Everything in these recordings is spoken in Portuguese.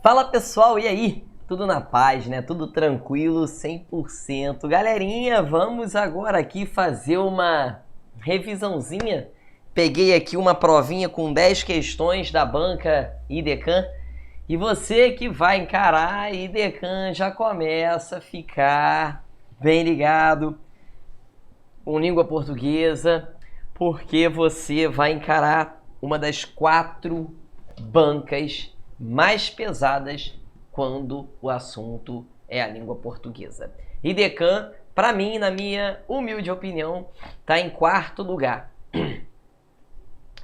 Fala pessoal, e aí? Tudo na paz, né? Tudo tranquilo, 100%. Galerinha, vamos agora aqui fazer uma revisãozinha. Peguei aqui uma provinha com 10 questões da banca IDECAM. E você que vai encarar a IDECAM já começa a ficar bem ligado com língua portuguesa, porque você vai encarar uma das 4 bancas mais pesadas quando o assunto é a língua portuguesa. IDECAM, para mim, na minha humilde opinião, está em 4º lugar.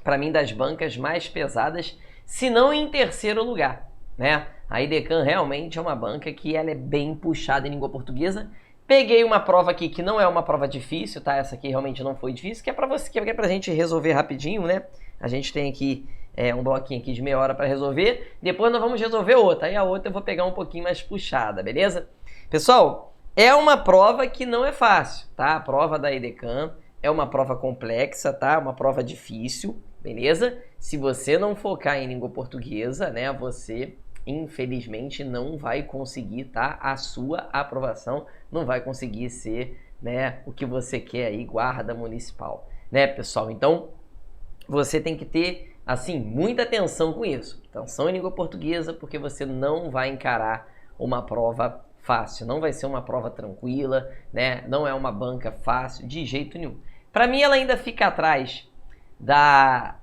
Para mim, das bancas mais pesadas, se não em 3º lugar, né? A IDECAM realmente é uma banca que ela é bem puxada em língua portuguesa. Peguei uma prova aqui que não é uma prova difícil, tá? Essa aqui realmente não foi difícil, que é pra gente resolver rapidinho, né? A gente tem aqui um bloquinho aqui de meia hora para resolver. Depois nós vamos resolver outra. Aí a outra eu vou pegar um pouquinho mais puxada, beleza? Pessoal, é uma prova que não é fácil, tá? A prova da IDECAM é uma prova complexa, tá? Uma prova difícil, beleza? Se você não focar em língua portuguesa, né? Você, infelizmente, não vai conseguir, tá? A sua aprovação não vai conseguir ser, né? O que você quer aí, guarda municipal, né, pessoal? Então, você tem que ter, assim, muita atenção com isso. Atenção em língua portuguesa, porque você não vai encarar uma prova fácil. Não vai ser uma prova tranquila, né? Não é uma banca fácil, de jeito nenhum. Para mim, ela ainda fica atrás da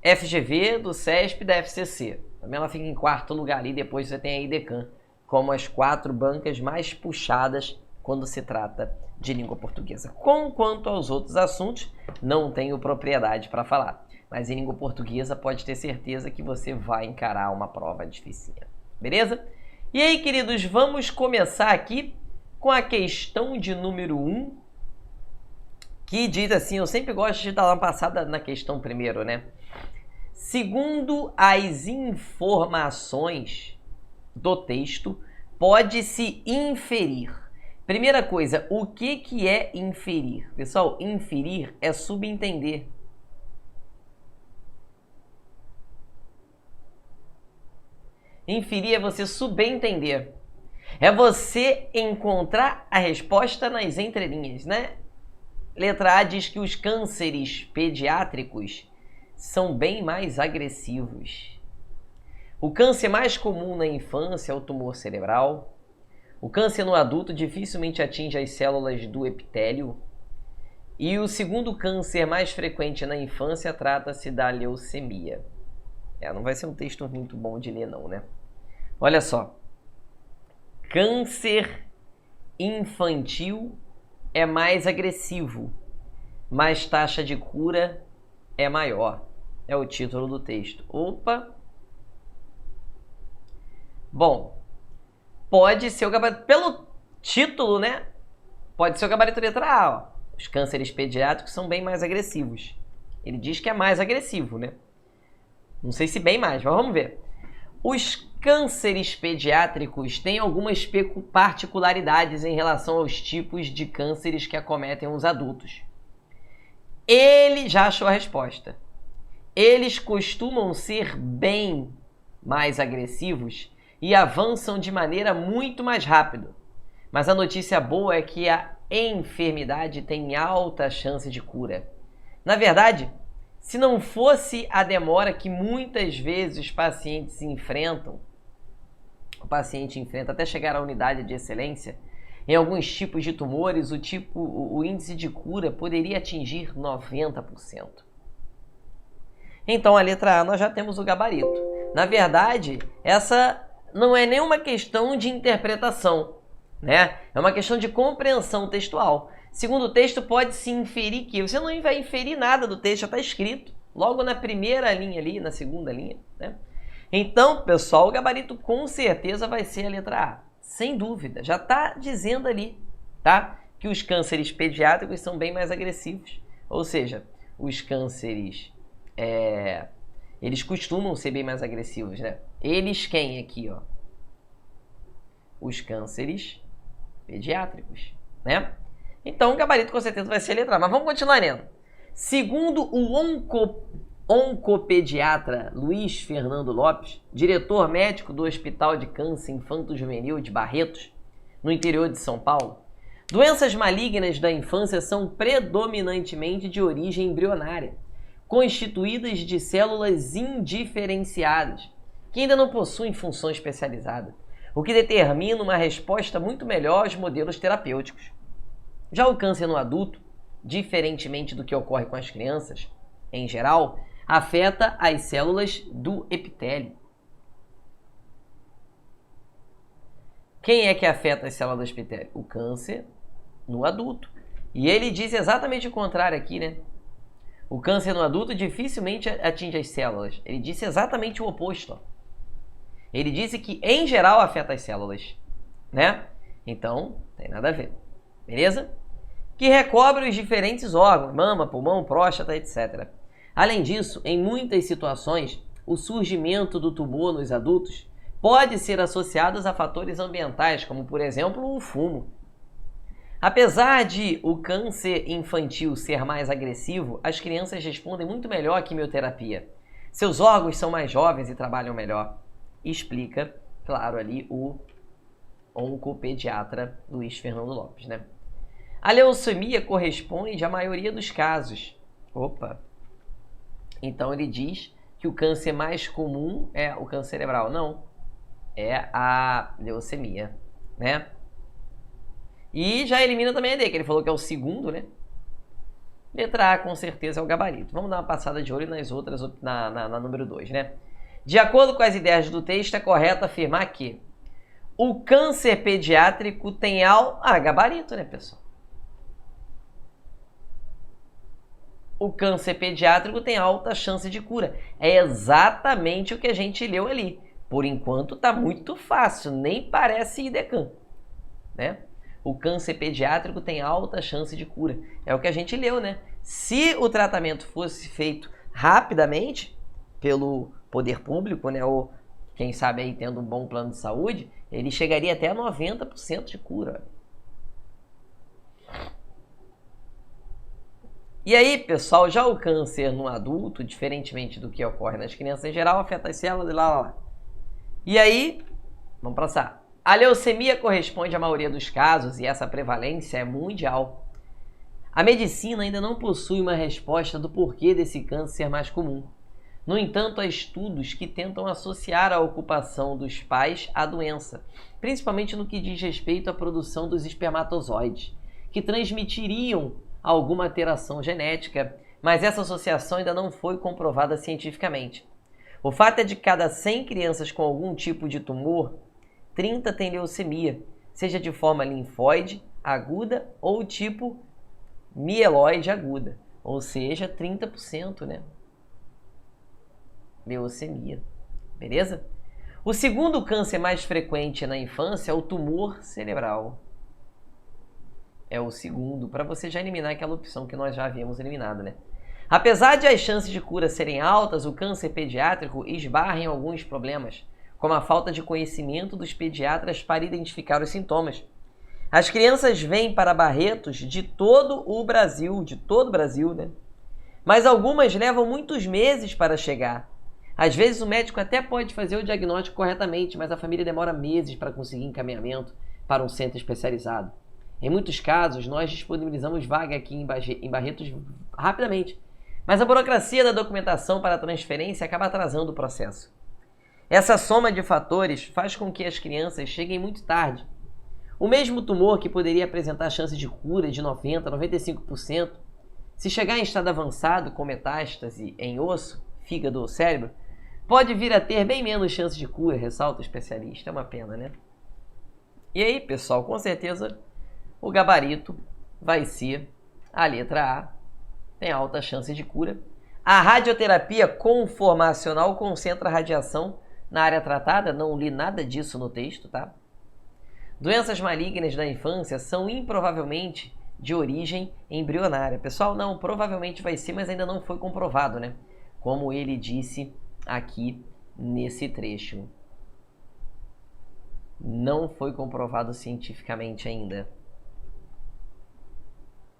FGV, do CESP e da FCC. Também ela fica em 4º lugar ali, depois você tem a IDECAM, como as 4 bancas mais puxadas quando se trata de língua portuguesa. Quanto aos outros assuntos, não tenho propriedade para falar. Mas em língua portuguesa pode ter certeza que você vai encarar uma prova dificinha. Beleza? E aí, queridos, vamos começar aqui com a questão de número 1, que diz assim, eu sempre gosto de dar uma passada na questão primeiro, né? Segundo as informações do texto, pode-se inferir. Primeira coisa, o que é inferir? Pessoal, inferir é subentender. Inferir é você subentender. É você encontrar a resposta nas entrelinhas, né? Letra A diz que os cânceres pediátricos são bem mais agressivos. O câncer mais comum na infância é o tumor cerebral. O câncer no adulto dificilmente atinge as células do epitélio. E o segundo câncer mais frequente na infância trata-se da leucemia. Não vai ser um texto muito bom de ler não, né? Olha só. Câncer infantil é mais agressivo, mas taxa de cura é maior. É o título do texto. Opa! Bom, pode ser o gabarito, pelo título, né? Pode ser o gabarito letra A, ó. Os cânceres pediátricos são bem mais agressivos. Ele diz que é mais agressivo, né? Não sei se bem mais, mas vamos ver. Os cânceres pediátricos têm algumas particularidades em relação aos tipos de cânceres que acometem os adultos. Ele já achou a resposta. Eles costumam ser bem mais agressivos e avançam de maneira muito mais rápida. Mas a notícia boa é que a enfermidade tem alta chance de cura. Na verdade, se não fosse a demora que muitas vezes os pacientes enfrentam, o paciente enfrenta até chegar à unidade de excelência, em alguns tipos de tumores, o índice de cura poderia atingir 90%. Então, a letra A, nós já temos o gabarito. Na verdade, essa não é nenhuma questão de interpretação, né? É uma questão de compreensão textual. Segundo o texto, pode-se inferir que... Você não vai inferir nada do texto, já está escrito. Logo na primeira linha ali, na segunda linha, né? Então, pessoal, o gabarito com certeza vai ser a letra A. Sem dúvida. Já está dizendo ali, tá? Que os cânceres pediátricos são bem mais agressivos. Ou seja, os cânceres... eles costumam ser bem mais agressivos, né? Eles quem aqui, ó? Os cânceres pediátricos, né? Então, o gabarito com certeza vai ser a letra A. Mas vamos continuar lendo. Segundo o oncopediatra Luiz Fernando Lopes, diretor médico do Hospital de Câncer Infanto-Juvenil de Barretos, no interior de São Paulo, doenças malignas da infância são predominantemente de origem embrionária, constituídas de células indiferenciadas, que ainda não possuem função especializada, o que determina uma resposta muito melhor aos modelos terapêuticos. Já o câncer no adulto, diferentemente do que ocorre com as crianças, em geral, afeta as células do epitélio. Quem é que afeta as células do epitélio? O câncer no adulto. E ele diz exatamente o contrário aqui, né? O câncer no adulto dificilmente atinge as células. Ele disse exatamente o oposto. Ó. Ele disse que, em geral, afeta as células, né? Então, não tem nada a ver. Beleza? Que recobre os diferentes órgãos, mama, pulmão, próstata, etc. Além disso, em muitas situações, o surgimento do tumor nos adultos pode ser associado a fatores ambientais, como, por exemplo, o fumo. Apesar de o câncer infantil ser mais agressivo, as crianças respondem muito melhor à quimioterapia. Seus órgãos são mais jovens e trabalham melhor. Explica, claro, ali o oncopediatra Luiz Fernando Lopes, né? A leucemia corresponde à maioria dos casos. Opa! Então ele diz que o câncer mais comum é o câncer cerebral. Não, é a leucemia, né? E já elimina também a D, que ele falou que é o segundo, né? Letra A, com certeza, é o gabarito. Vamos dar uma passada de olho nas outras, na número 2, né? De acordo com as ideias do texto, é correto afirmar que o câncer pediátrico tem gabarito, né, pessoal? O câncer pediátrico tem alta chance de cura. É exatamente o que a gente leu ali. Por enquanto tá muito fácil, nem parece IDECAN, né? O câncer pediátrico tem alta chance de cura. É o que a gente leu, né? Se o tratamento fosse feito rapidamente pelo poder público, né, ou quem sabe aí tendo um bom plano de saúde, ele chegaria até a 90% de cura. E aí, pessoal, já o câncer no adulto, diferentemente do que ocorre nas crianças em geral, afeta as células e lá. E aí, vamos passar. A leucemia corresponde à maioria dos casos e essa prevalência é mundial. A medicina ainda não possui uma resposta do porquê desse câncer ser mais comum. No entanto, há estudos que tentam associar a ocupação dos pais à doença, principalmente no que diz respeito à produção dos espermatozoides, que transmitiriam alguma alteração genética, mas essa associação ainda não foi comprovada cientificamente. O fato é de cada 100 crianças com algum tipo de tumor, 30 têm leucemia, seja de forma linfóide aguda ou tipo mieloide aguda, ou seja, 30%, né? Leucemia, beleza? O segundo câncer mais frequente na infância é o tumor cerebral. É o segundo, para você já eliminar aquela opção que nós já havíamos eliminado, né? Apesar de as chances de cura serem altas, o câncer pediátrico esbarra em alguns problemas, como a falta de conhecimento dos pediatras para identificar os sintomas. As crianças vêm para Barretos de todo o Brasil, né? Mas algumas levam muitos meses para chegar. Às vezes o médico até pode fazer o diagnóstico corretamente, mas a família demora meses para conseguir encaminhamento para um centro especializado. Em muitos casos, nós disponibilizamos vaga aqui em Barretos rapidamente, mas a burocracia da documentação para a transferência acaba atrasando o processo. Essa soma de fatores faz com que as crianças cheguem muito tarde. O mesmo tumor que poderia apresentar chance de cura de 90% a 95%, se chegar em estado avançado com metástase em osso, fígado ou cérebro, pode vir a ter bem menos chance de cura, ressalta o especialista. É uma pena, né? E aí, pessoal, com certeza o gabarito vai ser a letra A. Tem alta chance de cura. A radioterapia conformacional concentra a radiação na área tratada. Não li nada disso no texto, tá? Doenças malignas da infância são improvavelmente de origem embrionária. Pessoal, não, provavelmente vai ser, mas ainda não foi comprovado, né? Como ele disse aqui nesse trecho. Não foi comprovado cientificamente ainda.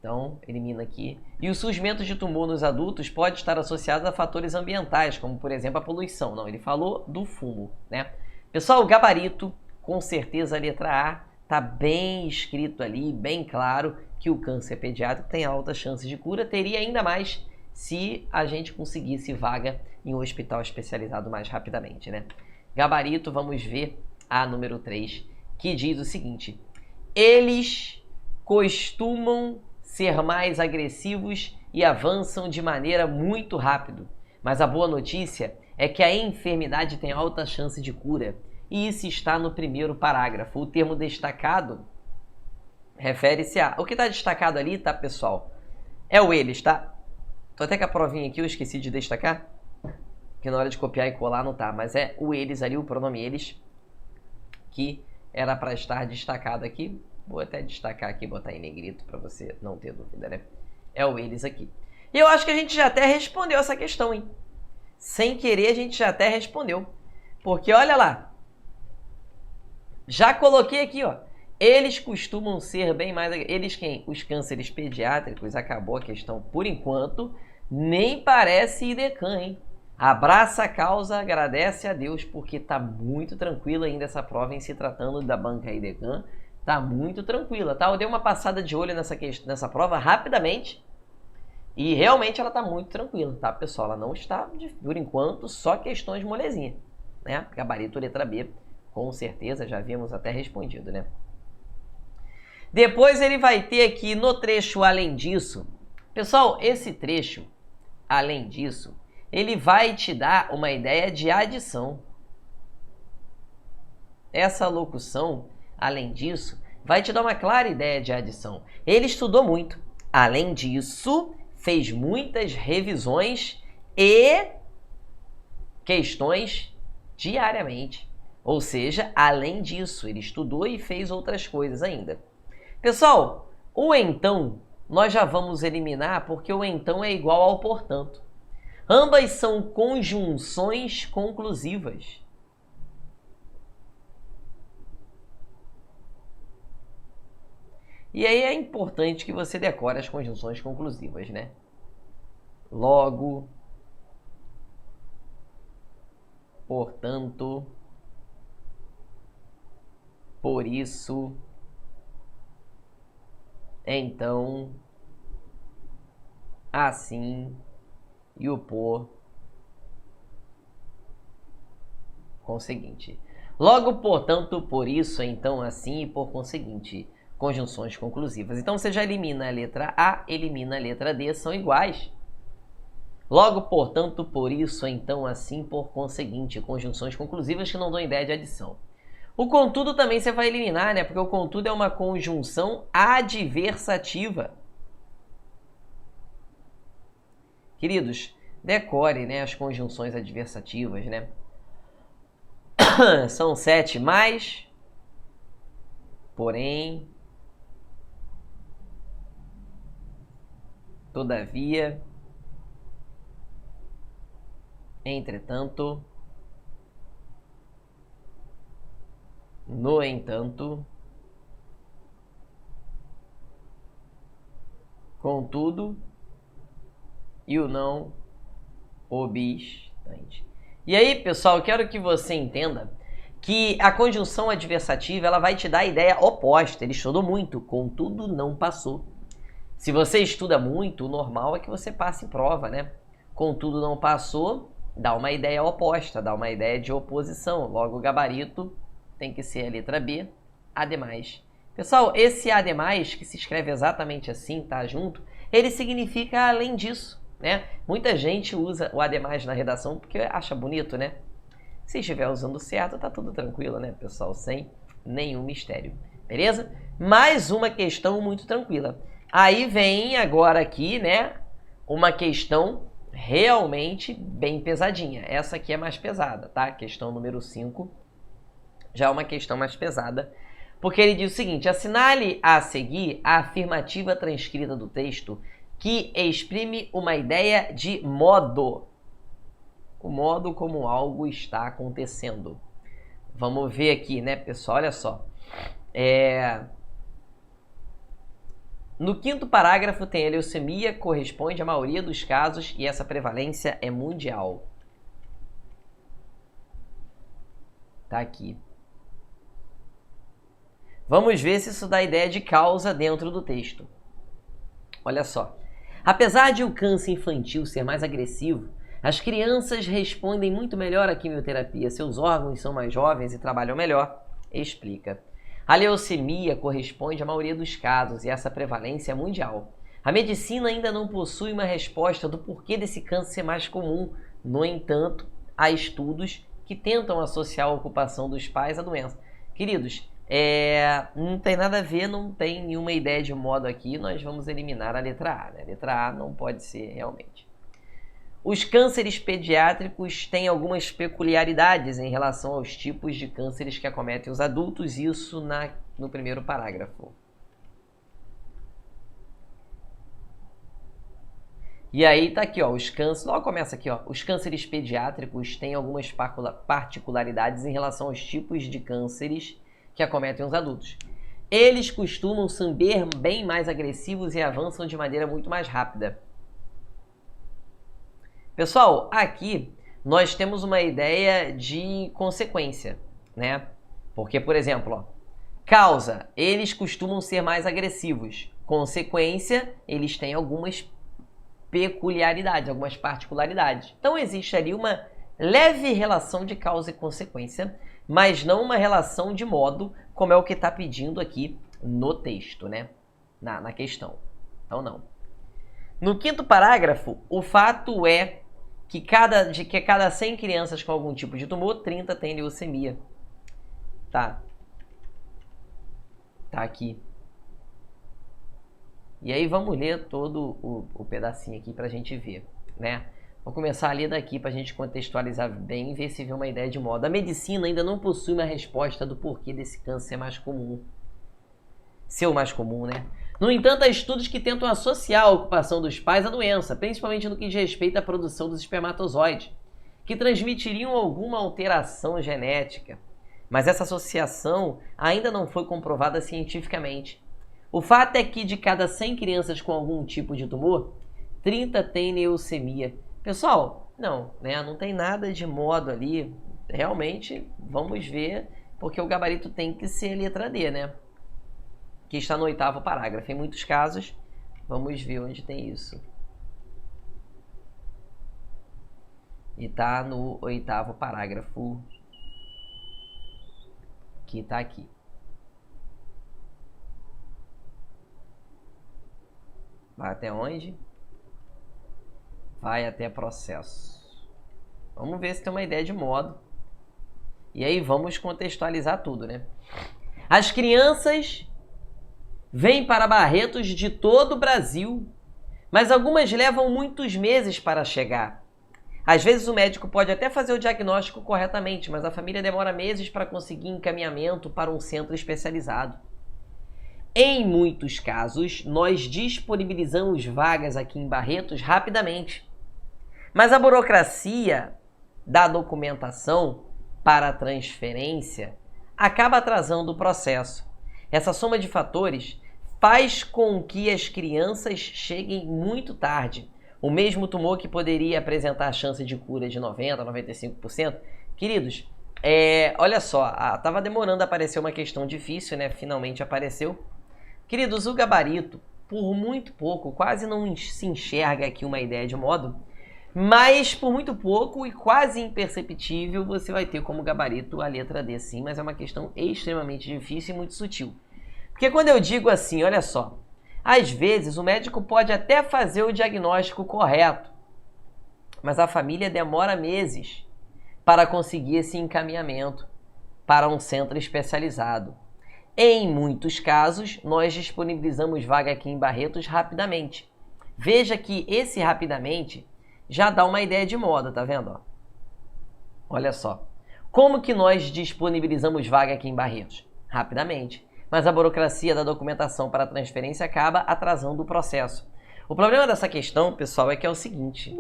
Então, elimina aqui. E o surgimento de tumor nos adultos pode estar associado a fatores ambientais, como, por exemplo, a poluição. Não, ele falou do fumo, né? Pessoal, o gabarito, com certeza a letra A, tá bem escrito ali, bem claro, que o câncer pediátrico tem altas chances de cura. Teria ainda mais se a gente conseguisse vaga em um hospital especializado mais rapidamente, né? Gabarito, vamos ver a número 3, que diz o seguinte: eles costumam ser mais agressivos e avançam de maneira muito rápido. Mas a boa notícia é que a enfermidade tem alta chance de cura. E isso está no primeiro parágrafo. O termo destacado refere-se a... O que está destacado ali, tá, pessoal? É o eles, tá? Tô até com a provinha aqui, eu esqueci de destacar. Que na hora de copiar e colar não tá. Mas é o eles ali, o pronome eles, que era para estar destacado aqui. Vou até destacar aqui, botar em negrito para você não ter dúvida, né? É o eles aqui. E eu acho que a gente já até respondeu essa questão, hein? Sem querer, a gente já até respondeu. Porque olha lá. Já coloquei aqui, ó. Eles costumam ser bem mais... Eles quem? Os cânceres pediátricos. Acabou a questão por enquanto. Nem parece IDECAN, hein? Abraça a causa, agradece a Deus, porque tá muito tranquila ainda essa prova em se tratando da banca IDECAN. Tá muito tranquila, tá? Eu dei uma passada de olho nessa prova rapidamente e realmente ela tá muito tranquila, tá, pessoal? Ela não está, por enquanto, só questões molezinhas, né? Gabarito letra B, com certeza, já havíamos até respondido, né? Depois ele vai ter aqui no trecho além disso. Pessoal, esse trecho, além disso, ele vai te dar uma ideia de adição. Essa locução... Além disso, vai te dar uma clara ideia de adição. Ele estudou muito. Além disso, fez muitas revisões e questões diariamente. Ou seja, além disso, ele estudou e fez outras coisas ainda. Pessoal, o então nós já vamos eliminar porque o então é igual ao portanto. Ambas são conjunções conclusivas. E aí é importante que você decore as conjunções conclusivas, né? Logo, portanto, por isso, então, assim e o por conseguinte. Logo, portanto, por isso, então, assim e por conseguinte. Conjunções conclusivas. Então você já elimina a letra A, elimina a letra D, são iguais. Logo, portanto, por isso, então, assim, por conseguinte. Conjunções conclusivas que não dão ideia de adição. O contudo também você vai eliminar, né? Porque o contudo é uma conjunção adversativa. Queridos, decore, né, as conjunções adversativas, né? São 7 mais, porém, todavia, entretanto, no entanto, contudo, e o não obstante. E aí, pessoal, eu quero que você entenda que a conjunção adversativa ela vai te dar a ideia oposta. Ele estudou muito, contudo não passou. Se você estuda muito, o normal é que você passe em prova, né? Contudo não passou, dá uma ideia oposta, dá uma ideia de oposição. Logo, o gabarito tem que ser a letra B, ademais. Pessoal, esse ademais, que se escreve exatamente assim, tá junto, ele significa além disso, né? Muita gente usa o ademais na redação porque acha bonito, né? Se estiver usando certo, tá tudo tranquilo, né, pessoal? Sem nenhum mistério, beleza? Mais uma questão muito tranquila. Aí vem agora aqui, né, uma questão realmente bem pesadinha. Essa aqui é mais pesada, tá? Questão número 5 já é uma questão mais pesada, porque ele diz o seguinte: assinale a seguir a afirmativa transcrita do texto que exprime uma ideia de modo. O modo como algo está acontecendo. Vamos ver aqui, né, pessoal? Olha só. No quinto parágrafo tem a leucemia, corresponde à maioria dos casos e essa prevalência é mundial. Tá aqui. Vamos ver se isso dá ideia de causa dentro do texto. Olha só. Apesar de o câncer infantil ser mais agressivo, as crianças respondem muito melhor à quimioterapia. Seus órgãos são mais jovens e trabalham melhor. Explica. A leucemia corresponde à maioria dos casos e essa prevalência é mundial. A medicina ainda não possui uma resposta do porquê desse câncer ser mais comum. No entanto, há estudos que tentam associar a ocupação dos pais à doença. Queridos, não tem nada a ver, não tem nenhuma ideia de modo aqui, nós vamos eliminar a letra A, né? A letra A não pode ser realmente. Os cânceres pediátricos têm algumas peculiaridades em relação aos tipos de cânceres que acometem os adultos, isso no primeiro parágrafo. E aí tá aqui, ó, os cânceres, logo começa aqui, ó, os cânceres pediátricos têm algumas particularidades em relação aos tipos de cânceres que acometem os adultos. Eles costumam ser bem mais agressivos e avançam de maneira muito mais rápida. Pessoal, aqui nós temos uma ideia de consequência, né? Porque, por exemplo, ó, causa, eles costumam ser mais agressivos. Consequência, eles têm algumas peculiaridades, algumas particularidades. Então, existe ali uma leve relação de causa e consequência, mas não uma relação de modo como é o que está pedindo aqui no texto, né? Na questão. Então, não. No quinto parágrafo, o fato é que cada 100 crianças com algum tipo de tumor, 30 têm leucemia. Tá. Tá aqui. E aí vamos ler todo o pedacinho aqui pra gente ver, né? Vou começar a ler daqui pra gente contextualizar bem e ver se vê uma ideia de modo. A medicina ainda não possui uma resposta do porquê desse câncer ser mais comum. Ser o mais comum, né? No entanto, há estudos que tentam associar a ocupação dos pais à doença, principalmente no que diz respeito à produção dos espermatozoides, que transmitiriam alguma alteração genética. Mas essa associação ainda não foi comprovada cientificamente. O fato é que de cada 100 crianças com algum tipo de tumor, 30 têm leucemia. Pessoal, não tem nada de modo ali. Realmente, vamos ver, porque o gabarito tem que ser a letra D, né? Que está no oitavo parágrafo. Em muitos casos, vamos ver onde tem isso. E está no oitavo parágrafo, que está aqui. Vai até onde? Vai até processo. Vamos ver se tem uma ideia de modo. E aí vamos contextualizar tudo, né? As crianças vêm para Barretos de todo o Brasil, mas algumas levam muitos meses para chegar. Às vezes o médico pode até fazer o diagnóstico corretamente, mas a família demora meses para conseguir encaminhamento para um centro especializado. Em muitos casos, nós disponibilizamos vagas aqui em Barretos rapidamente, mas a burocracia da documentação para a transferência acaba atrasando o processo. Essa soma de fatores faz com que as crianças cheguem muito tarde. O mesmo tumor que poderia apresentar chance de cura de 90% a 95%. Queridos, olha só, estava demorando a aparecer uma questão difícil, né? Finalmente apareceu. Queridos, o gabarito, por muito pouco, quase não se enxerga aqui uma ideia de modo, mas por muito pouco e quase imperceptível você vai ter como gabarito a letra D, sim, mas é uma questão extremamente difícil e muito sutil. Porque quando eu digo assim, olha só, às vezes o médico pode até fazer o diagnóstico correto, mas a família demora meses para conseguir esse encaminhamento para um centro especializado. Em muitos casos, nós disponibilizamos vaga aqui em Barretos rapidamente. Veja que esse rapidamente já dá uma ideia de moda, tá vendo? Ó? Olha só. Como que nós disponibilizamos vaga aqui em Barretos? Rapidamente. Mas a burocracia da documentação para a transferência acaba atrasando o processo. O problema dessa questão, pessoal, é que é o seguinte.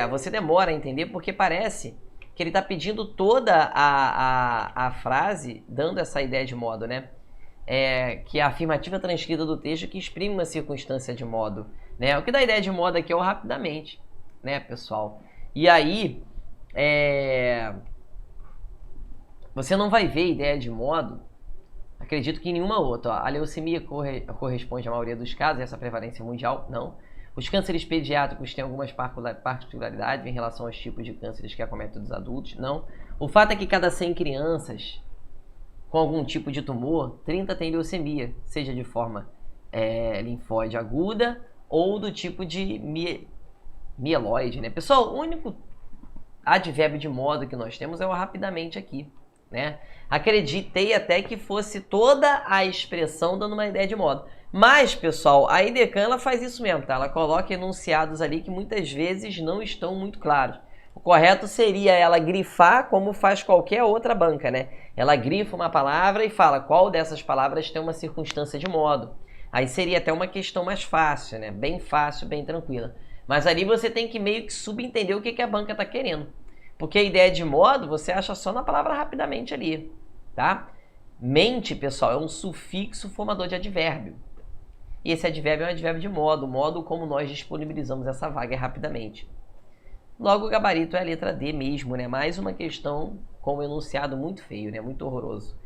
Você demora a entender porque parece que ele está pedindo toda a frase, dando essa ideia de modo, né? que é a afirmativa transcrita do texto que exprime uma circunstância de modo, né? O que dá a ideia de modo aqui é o rapidamente, né, pessoal? E aí, você não vai ver ideia de modo, acredito que em nenhuma outra. Ó. A leucemia corresponde à maioria dos casos, essa prevalência mundial, não. Os cânceres pediátricos têm algumas particularidades em relação aos tipos de cânceres que acometem dos adultos, não. O fato é que cada 100 crianças com algum tipo de tumor, 30 tem leucemia, seja de forma linfóide aguda ou do tipo de mieloide, né? Pessoal, o único advérbio de modo que nós temos é o rapidamente aqui, né? Acreditei até que fosse toda a expressão dando uma ideia de modo. Mas, pessoal, a IDECAN ela faz isso mesmo, tá? Ela coloca enunciados ali que muitas vezes não estão muito claros. O correto seria ela grifar como faz qualquer outra banca, né? Ela grifa uma palavra e fala qual dessas palavras tem uma circunstância de modo. Aí seria até uma questão mais fácil, né? Bem fácil, bem tranquila. Mas ali você tem que meio que subentender o que a banca está querendo. Porque a ideia de modo você acha só na palavra rapidamente ali, tá? Mente, pessoal, é um sufixo formador de advérbio. E esse advérbio é um advérbio de modo. O modo como nós disponibilizamos essa vaga é rapidamente. Logo, o gabarito é a letra D mesmo, né? Mais uma questão com um enunciado muito feio, né? Muito horroroso.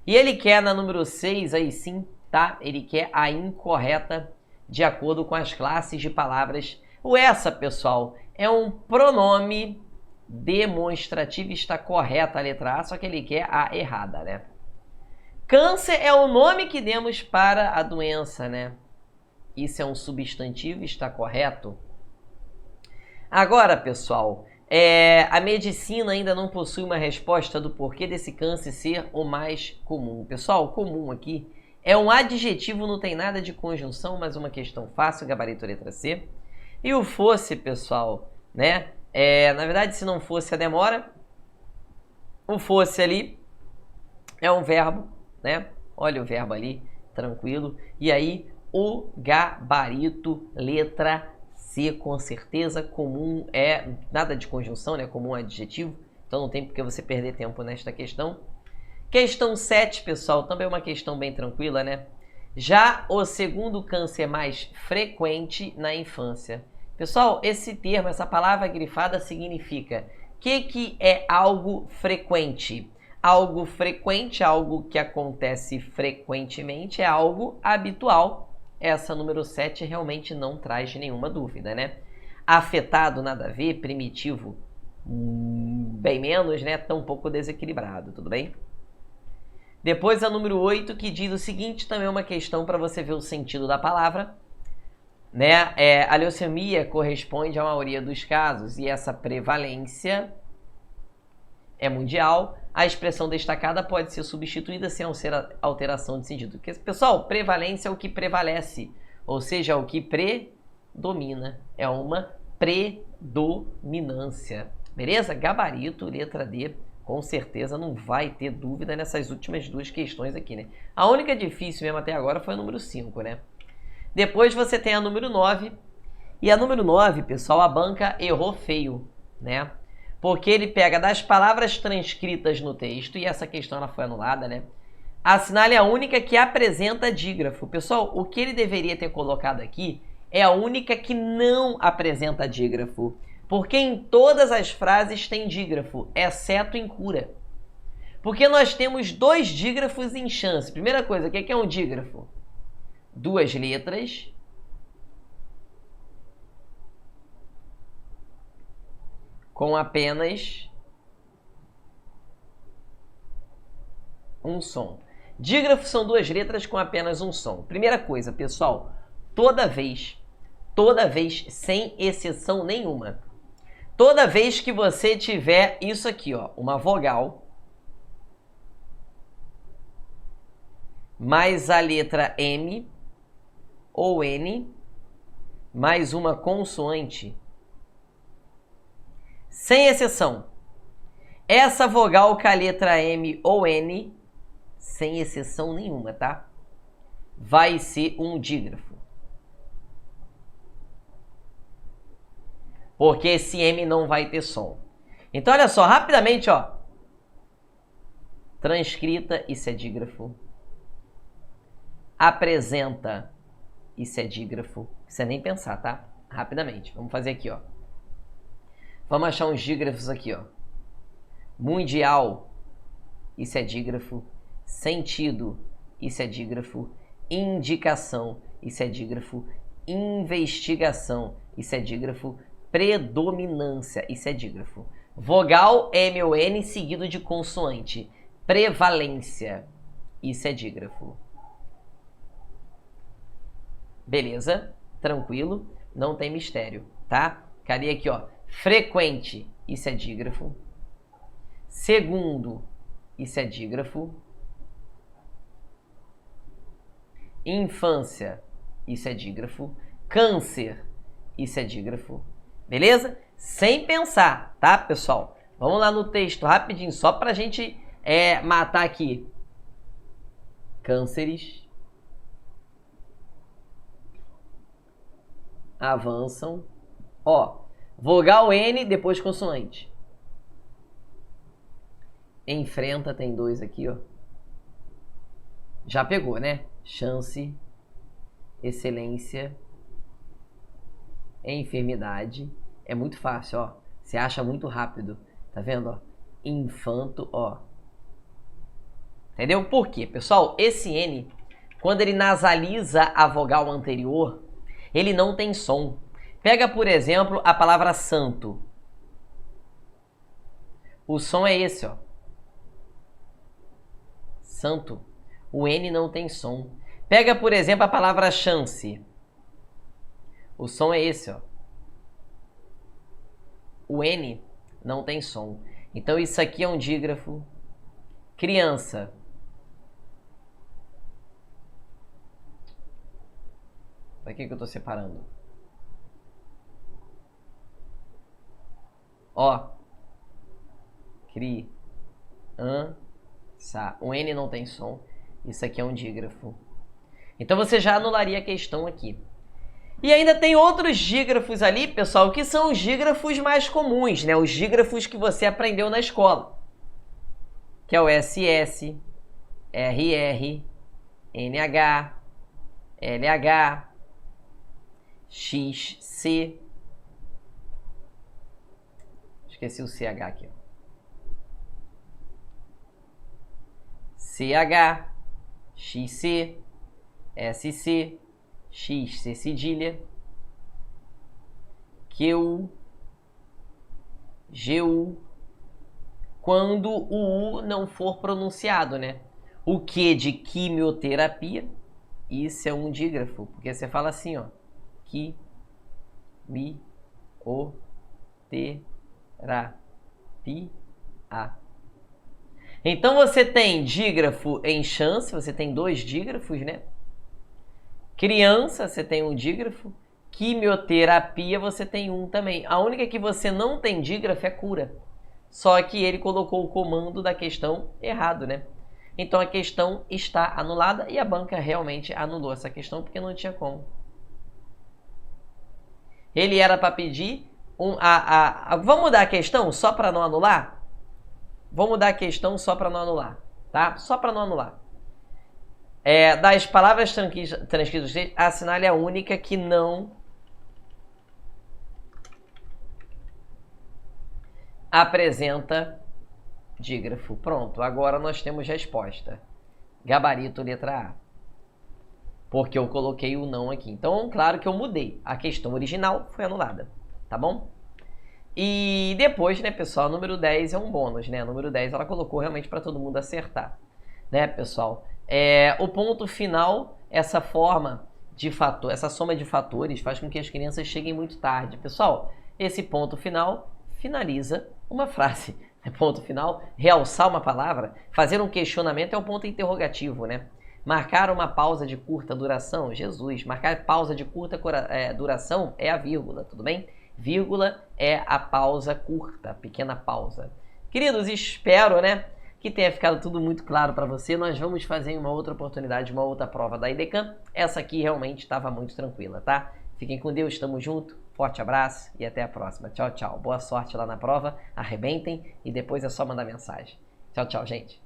E ele quer, na número 6, aí sim, tá? Ele quer a incorreta de acordo com as classes de palavras. O essa, pessoal, é um pronome demonstrativo, está correta a letra A, só que ele quer a errada, né? Câncer é o nome que demos para a doença, né? Isso é um substantivo, está correto? Agora, pessoal, a medicina ainda não possui uma resposta do porquê desse câncer ser o mais comum. Pessoal, comum aqui é um adjetivo, não tem nada de conjunção, mas uma questão fácil, gabarito letra C. E o fosse, pessoal, né? Na verdade, se não fosse a demora, o fosse ali é um verbo, né? Olha o verbo ali, tranquilo. E aí, o gabarito letra C, com certeza. Comum é nada de conjunção, né? Comum é adjetivo, então não tem por que você perder tempo nesta questão. Questão 7, pessoal, também é uma questão bem tranquila, né? Já o segundo câncer mais frequente na infância. Pessoal, esse termo, essa palavra grifada significa que é algo frequente? Algo frequente, algo que acontece frequentemente, é algo habitual. Essa número 7 realmente não traz nenhuma dúvida, né? Afetado, nada a ver, primitivo, bem menos, né? Tão pouco desequilibrado, tudo bem? Depois a número 8, que diz o seguinte, também é uma questão para você ver o sentido da palavra, né? A leucemia corresponde à maioria dos casos e essa prevalência é mundial. A expressão destacada pode ser substituída sem alteração de sentido. Porque, pessoal, prevalência é o que prevalece, ou seja, é o que predomina. É uma predominância. Beleza? Gabarito, letra D, com certeza não vai ter dúvida nessas últimas duas questões aqui, né? A única difícil mesmo até agora foi a número 5, né? Depois você tem a número 9. E a número 9, pessoal, a banca errou feio, né? Porque ele pega das palavras transcritas no texto, e essa questão ela foi anulada, né? Assinale a única que apresenta dígrafo. Pessoal, o que ele deveria ter colocado aqui é a única que não apresenta dígrafo. Porque em todas as frases tem dígrafo, exceto em cura. Porque nós temos 2 dígrafos em chance. Primeira coisa, o que é um dígrafo? 2 letras com apenas um som. Dígrafo são 2 letras com apenas um som. Primeira coisa, pessoal, toda vez, sem exceção nenhuma, toda vez que você tiver isso aqui, ó, uma vogal, mais a letra M ou N, mais uma consoante, sem exceção, essa vogal com a letra M ou N, sem exceção nenhuma, tá? Vai ser um dígrafo. Porque esse M não vai ter som. Então, olha só, rapidamente, ó. Transcrita, isso é dígrafo. apresenta, isso é dígrafo. Não precisa nem pensar, tá? Rapidamente. Vamos fazer aqui, ó. Vamos achar uns dígrafos aqui, ó. Mundial, isso é dígrafo. Sentido, isso é dígrafo. Indicação, isso é dígrafo. Investigação, isso é dígrafo. Predominância, isso é dígrafo. Vogal M ou N seguido de consoante. Prevalência, isso é dígrafo. Beleza? Tranquilo? Não tem mistério, tá? Cadê aqui, ó? Frequente, isso é dígrafo. Segundo, isso é dígrafo. Infância, isso é dígrafo. Câncer, isso é dígrafo. Beleza? Sem pensar, tá, pessoal? Vamos lá no texto rapidinho, só pra gente matar aqui. Cânceres avançam. Ó, vogal N, depois consoante. Enfrenta, tem dois aqui, ó. Já pegou, né? Chance, excelência, enfermidade. É muito fácil, ó. Você acha muito rápido. Tá vendo, ó? Infanto, ó. Entendeu? Por quê, pessoal? Esse N, quando ele nasaliza a vogal anterior, ele não tem som. Pega, por exemplo, a palavra santo. O som é esse, ó. Santo. O N não tem som. Pega, por exemplo, a palavra chance. O som é esse, ó. O N não tem som. Então, isso aqui é um dígrafo. Criança. Para que eu estou separando? Ó. Criança. O N não tem som. Isso aqui é um dígrafo. Então, você já anularia a questão aqui. E ainda tem outros dígrafos ali, pessoal, que são os dígrafos mais comuns, né? Os dígrafos que você aprendeu na escola. Que é o SS, RR, NH, LH, XC. Esqueci o CH aqui. CH, XC, SC, XC cedilha, QU, GU, quando o U não for pronunciado, né? O Q de quimioterapia, isso é um dígrafo, porque você fala assim, ó, terapia. Então você tem dígrafo em chance, você tem dois dígrafos, né? Criança, você tem um dígrafo. Quimioterapia, você tem um também. A única que você não tem dígrafo é cura. Só que ele colocou o comando da questão errado, né? Então a questão está anulada e a banca realmente anulou essa questão porque não tinha como. Ele era para pedir vamos mudar a questão só para não anular? Vamos mudar a questão só para não anular, tá? Só para não anular. Das palavras transcritas, assinale a única que não apresenta dígrafo. Pronto, agora nós temos resposta. Gabarito, letra A. Porque eu coloquei o não aqui. Então, claro que eu mudei. A questão original foi anulada, tá bom? E depois, né, pessoal, número 10 é um bônus, né? Número 10 ela colocou realmente para todo mundo acertar, né, pessoal? O ponto final, essa forma de fator, essa soma de fatores faz com que as crianças cheguem muito tarde. Pessoal, esse ponto final finaliza uma frase. Ponto final, realçar uma palavra, fazer um questionamento é um ponto interrogativo, né? Marcar uma pausa de curta duração, Jesus, marcar pausa de curta duração é a vírgula, tudo bem? Vírgula é a pausa curta, pequena pausa. Queridos, espero, né, que tenha ficado tudo muito claro para você. Nós vamos fazer em uma outra oportunidade, uma outra prova da IDECAM. Essa aqui realmente estava muito tranquila, tá? Fiquem com Deus, tamo junto, forte abraço e até a próxima. Tchau, tchau. Boa sorte lá na prova, arrebentem e depois é só mandar mensagem. Tchau, tchau, gente.